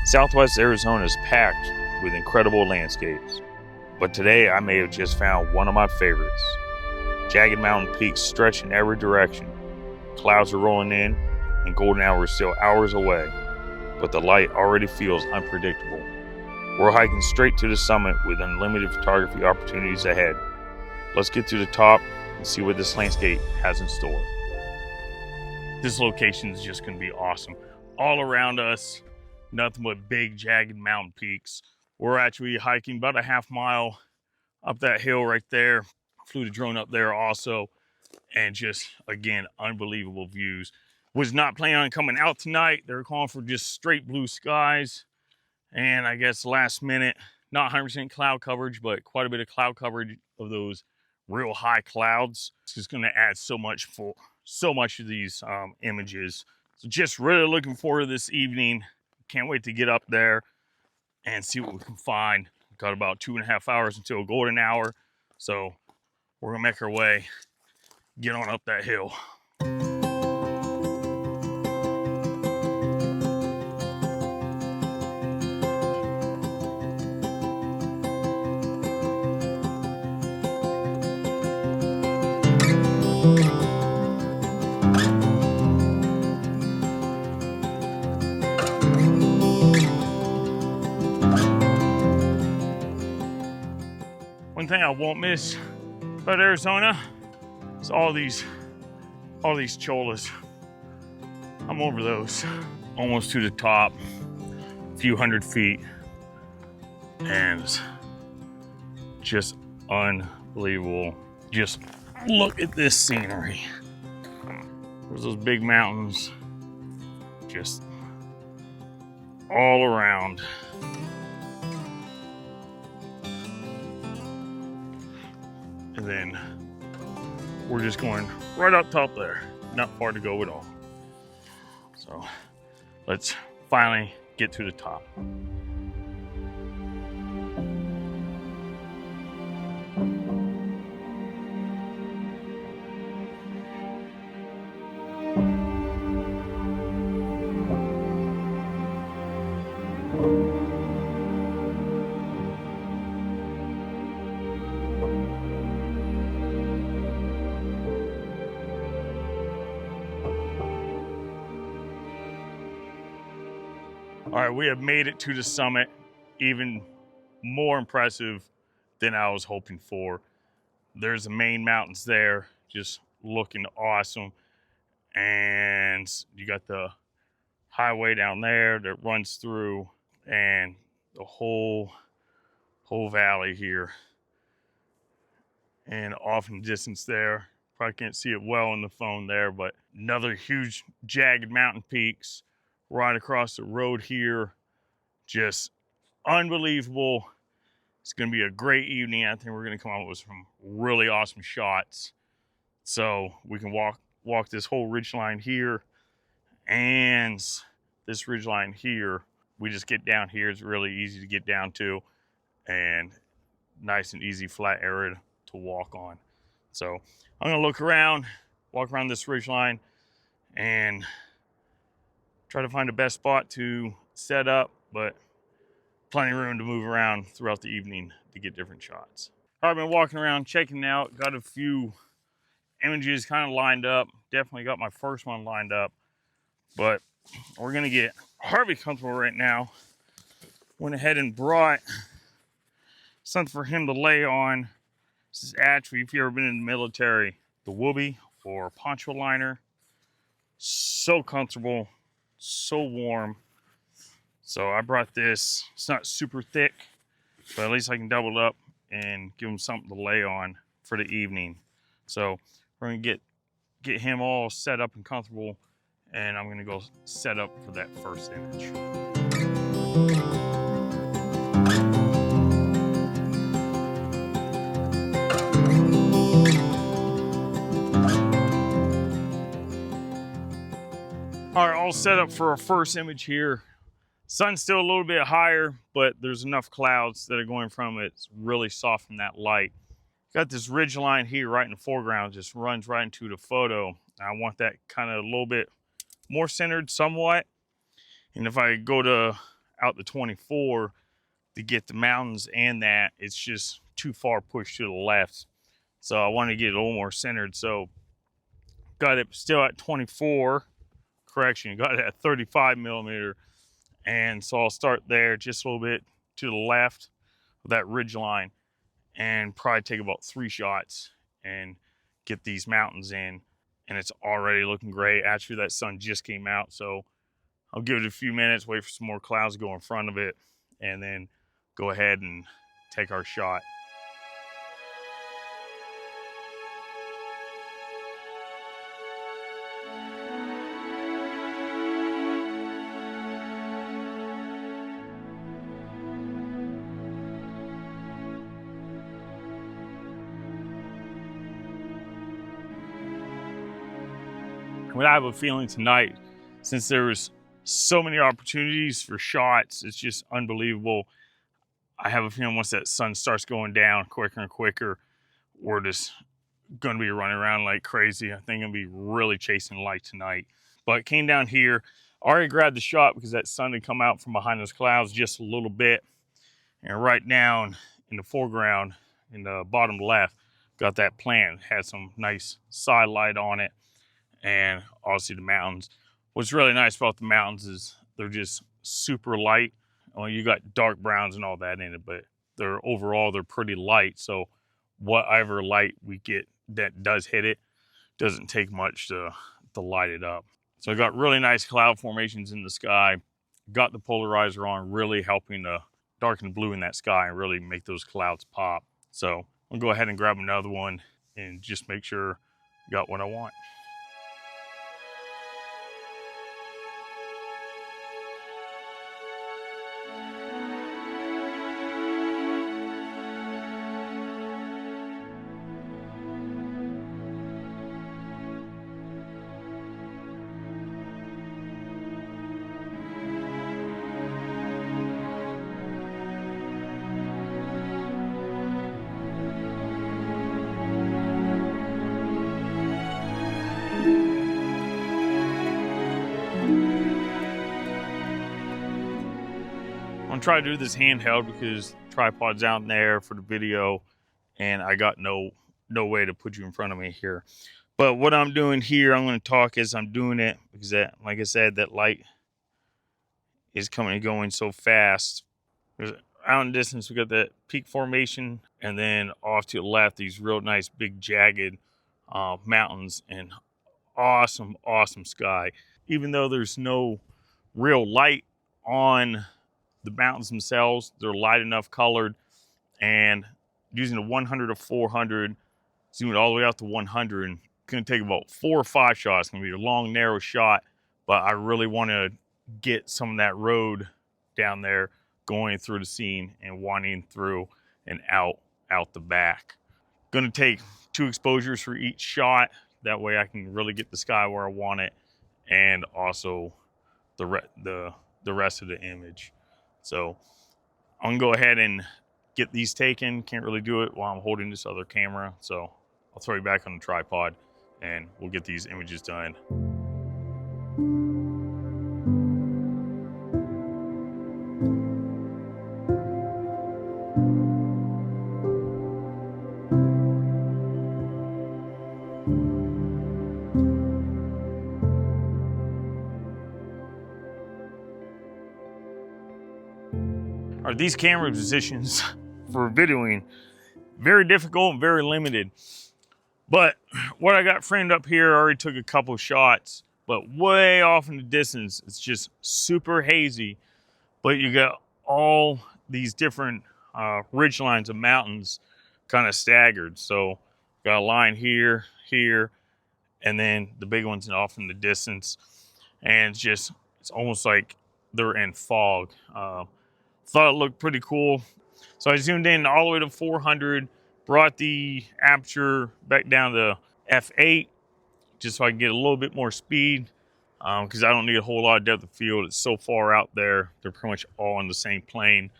Southwest Arizona is packed with incredible landscapes, but today I may have just found one of my favorites. Jagged mountain peaks stretch in every direction. Clouds are rolling in, and golden hour is still hours away, but the light already feels unpredictable. We're hiking straight to the summit with unlimited photography opportunities ahead. Let's get to the top and see what this landscape has in store. This location is just going to be awesome. All around us, nothing but big jagged mountain peaks. We're actually hiking about a half mile up that hill right there. Flew the drone up there also, and just, again, unbelievable views. Was not planning on coming out tonight. They were calling for just straight blue skies, and I guess last minute, not 100% cloud coverage, but quite a bit of cloud coverage of those real high clouds. It's just going to add so much to these images. So just really looking forward to this evening. Can't wait to get up there and see what we can find. We've got about 2.5 hours until golden hour, so we're gonna make our way, get on up that hill. One thing I won't miss about Arizona is all these cholas. I'm over those, almost to the top, a few hundred feet, and it's just unbelievable. Just look at this scenery. There's those big mountains just all around. And then we're just going right up top there. Not far to go at all. So let's finally get to the top. All right, we have made it to the summit. Even more impressive than I was hoping for. There's the main mountains there, just looking awesome. And you got the highway down there that runs through, and the whole valley here. And off in the distance there, probably can't see it well on the phone there, but another huge jagged mountain peaks right across the road here. Just unbelievable. It's gonna be a great evening. I think we're gonna come out with some really awesome shots. So we can walk this whole ridgeline here and this ridgeline here. We just get down here. It's really easy to get down to, and nice and easy flat area to walk on. So I'm gonna look around, walk around this ridgeline, and try to find the best spot to set up, but plenty of room to move around throughout the evening to get different shots. I've been walking around, checking out, got a few images kind of lined up. Definitely got my first one lined up, but we're gonna get Harvey comfortable right now. Went ahead and brought something for him to lay on. This is actually, if you've ever been in the military, the whoopee or poncho liner. So comfortable, so warm. So I brought this. It's not super thick, but at least I can double it up and give him something to lay on for the evening. So we're gonna get him all set up and comfortable, and I'm gonna go set up for that first image. All right, all set up for our first image here. Sun's still a little bit higher, but there's enough clouds that are going from it. It's really softening that light. Got this ridge line here right in the foreground, just runs right into the photo. I want that kind of a little bit more centered somewhat. And if I go to out the 24 to get the mountains and that. It's just too far pushed to the left. So I wanted to get it a little more centered. So got it still at 24, correction, got it at 35 millimeter. And so I'll start there just a little bit to the left of that ridge line and probably take about 3 shots and get these mountains in. And it's already looking great. Actually, that sun just came out, so I'll give it a few minutes, wait for some more clouds to go in front of it, and then go ahead and take our shot. What I have a feeling tonight, since there was so many opportunities for shots, it's just unbelievable. I have a feeling once that sun starts going down quicker and quicker, we're just going to be running around like crazy. I think I'm going to be really chasing light tonight. But came down here, already grabbed the shot because that sun had come out from behind those clouds just a little bit. And right down in the foreground, in the bottom left, got that plant, had some nice side light on it. And obviously the mountains. What's really nice about the mountains is they're just super light. Well, you got dark browns and all that in it, but overall they're pretty light. So whatever light we get that does hit it doesn't take much to light it up. So I got really nice cloud formations in the sky. Got the polarizer on, really helping to darken the blue in that sky and really make those clouds pop. So I'll go ahead and grab another one and just make sure I got what I want. I'm trying to do this handheld because the tripod's out in there for the video and I got no way to put you in front of me here. But what I'm doing here, I'm going to talk as I'm doing it because that, like I said, that light is coming and going so fast. There's, out in the distance, we got that peak formation, and then off to the left, these real nice big jagged mountains and awesome sky. Even though there's no real light on the mountains themselves, they're light enough colored, and using a 100 to 400, zoom it all the way out to 100, it's going to take about 4 or 5 shots. It's going to be a long, narrow shot, but I really want to get some of that road down there going through the scene and winding through and out the back. Going to take 2 exposures for each shot. That way I can really get the sky where I want it, and also the rest of the image. So I'm gonna go ahead and get these taken. Can't really do it while I'm holding this other camera. So I'll throw you back on the tripod and we'll get these images done. Are these camera positions for videoing very difficult and very limited. But what I got framed up here, I already took a couple shots, but way off in the distance, it's just super hazy. But you got all these different ridge lines of mountains kind of staggered. So got a line here, here, and then the big ones off in the distance. And it's almost like they're in fog. Thought it looked pretty cool. So I zoomed in all the way to 400, brought the aperture back down to f8, just so I can get a little bit more speed, because I don't need a whole lot of depth of field. It's so far out there. They're pretty much all on the same plane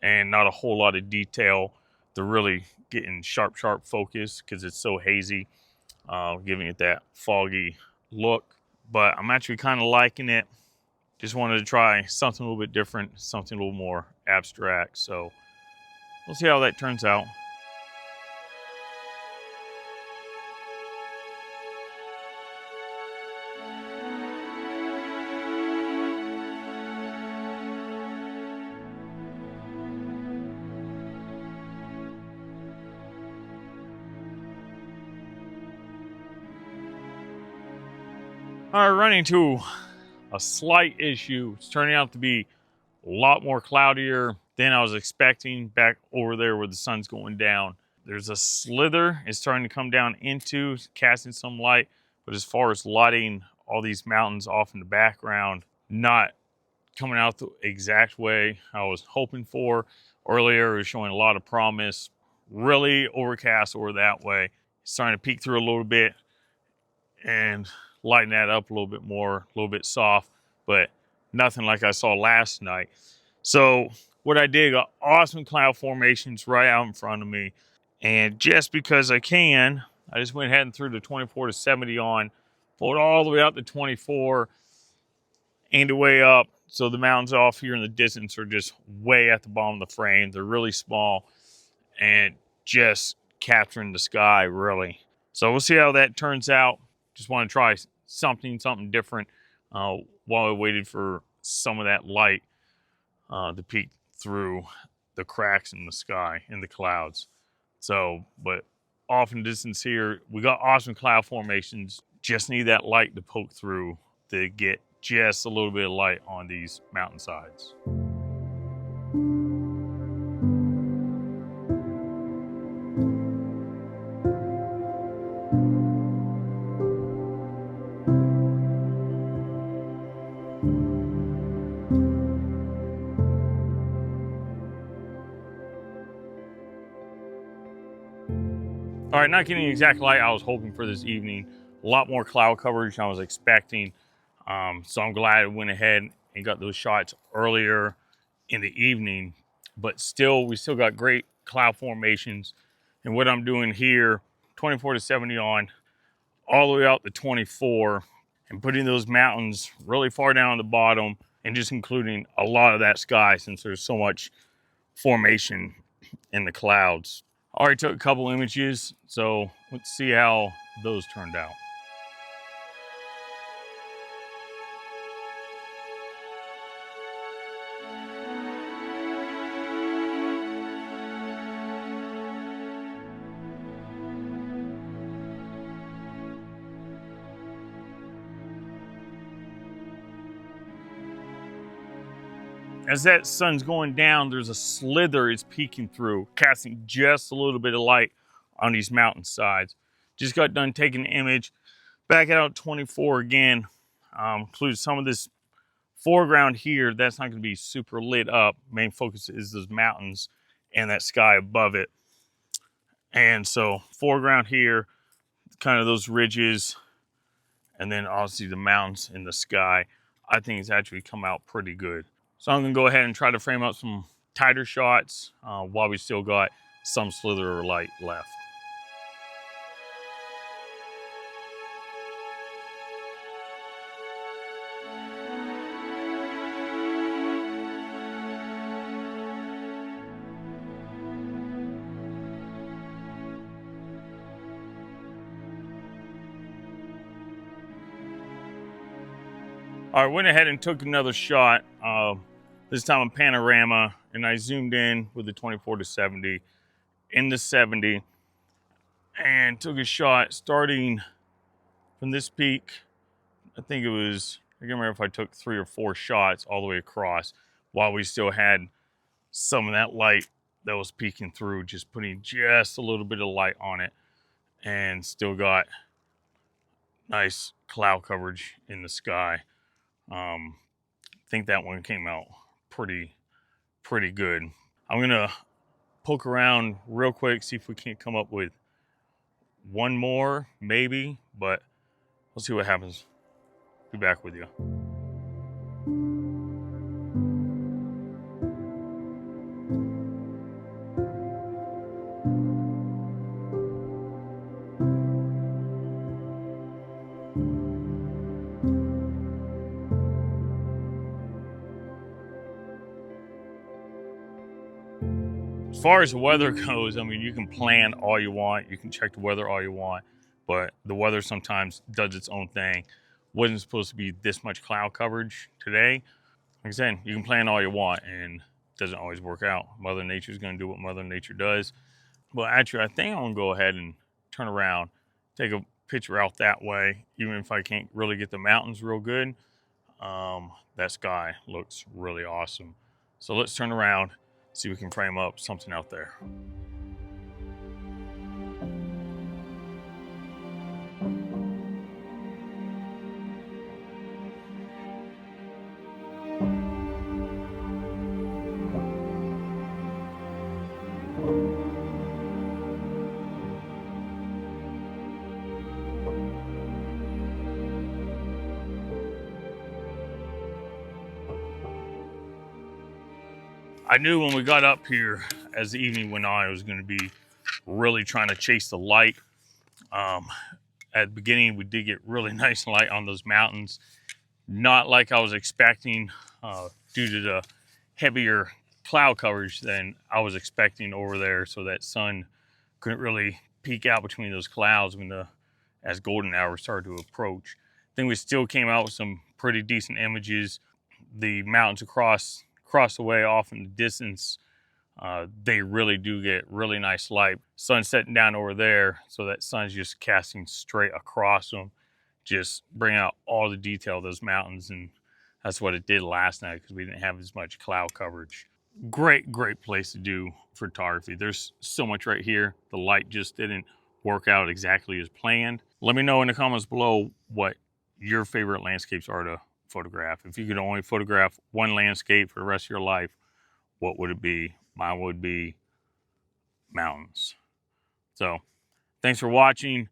and not a whole lot of detail. They're really getting sharp focus because it's so hazy, giving it that foggy look. But I'm actually kind of liking it. just wanted to try something a little bit different, something a little more abstract. So we'll see how that turns out. All right, running into a slight issue. It's turning out to be a lot more cloudier than I was expecting back over there where the sun's going down. There's a slither it's starting to come down into, casting some light, but as far as lighting all these mountains off in the background, not coming out the exact way I was hoping for. Earlier, it was showing a lot of promise, really overcast over that way. It's starting to peek through a little bit and lighten that up a little bit more, a little bit soft, but nothing like I saw last night. So what I did, got awesome cloud formations right out in front of me. And just because I can, I just went ahead and threw the 24 to 70 on, pulled all the way up to 24, aimed it way up. So the mountains off here in the distance are just way at the bottom of the frame. They're really small and just capturing the sky, really. So we'll see how that turns out. Just want to try something different while I waited for some of that light to peek through the cracks in the sky, in the clouds. So, but off in the distance here, we got awesome cloud formations. Just need that light to poke through to get just a little bit of light on these mountainsides. All right, not getting the exact light I was hoping for this evening. A lot more cloud coverage than I was expecting. So I'm glad I went ahead and got those shots earlier in the evening. But still, we still got great cloud formations. And what I'm doing here, 24 to 70 on, all the way out to 24, and putting those mountains really far down at the bottom, and just including a lot of that sky since there's so much formation in the clouds. I already took a couple images, so let's see how those turned out. As that sun's going down, there's a slither it's peeking through, casting just a little bit of light on these mountain sides. Just got done taking an image. Back it out 24 again. Includes some of this foreground here. That's not going to be super lit up. Main focus is those mountains and that sky above it. And so foreground here, kind of those ridges, and then obviously the mountains in the sky. I think it's actually come out pretty good. So I'm gonna go ahead and try to frame up some tighter shots while we still got some slither of light left. All right, went ahead and took another shot. This time a panorama, and I zoomed in with the 24 to 70 in the 70 and took a shot starting from this peak. I think it was, I can't remember if I took 3 or 4 shots all the way across while we still had some of that light that was peeking through, just putting just a little bit of light on it, and still got nice cloud coverage in the sky. I think that one came out pretty good. I'm gonna poke around real quick, see if we can't come up with one more, maybe, but we'll see what happens. Be back with you. As far as the weather goes, I mean, you can plan all you want, you can check the weather all you want, but the weather sometimes does its own thing. Wasn't supposed to be this much cloud coverage today. Like I said, you can plan all you want, and it doesn't always work out. Mother Nature's going to do what Mother Nature does. But actually, I think I'm going to go ahead and turn around, take a picture out that way, even if I can't really get the mountains real good. That sky looks really awesome. So let's turn around, see if we can frame up something out there. I knew when we got up here, as the evening went on, it was going to be really trying to chase the light. At the beginning, we did get really nice light on those mountains. Not like I was expecting due to the heavier cloud coverage than I was expecting over there, so that sun couldn't really peek out between those clouds as golden hour started to approach. I think we still came out with some pretty decent images. The mountains across the way off in the distance, they really do get really nice light. Sun setting down over there, so that sun's just casting straight across them, just bring out all the detail of those mountains, and that's what it did last night because we didn't have as much cloud coverage. Great place to do photography. There's so much right here. The light just didn't work out exactly as planned. Let me know in the comments below what your favorite landscapes are to photograph. If you could only photograph one landscape for the rest of your life, what would it be? Mine would be mountains. So thanks for watching,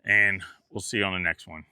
and we'll see you on the next one.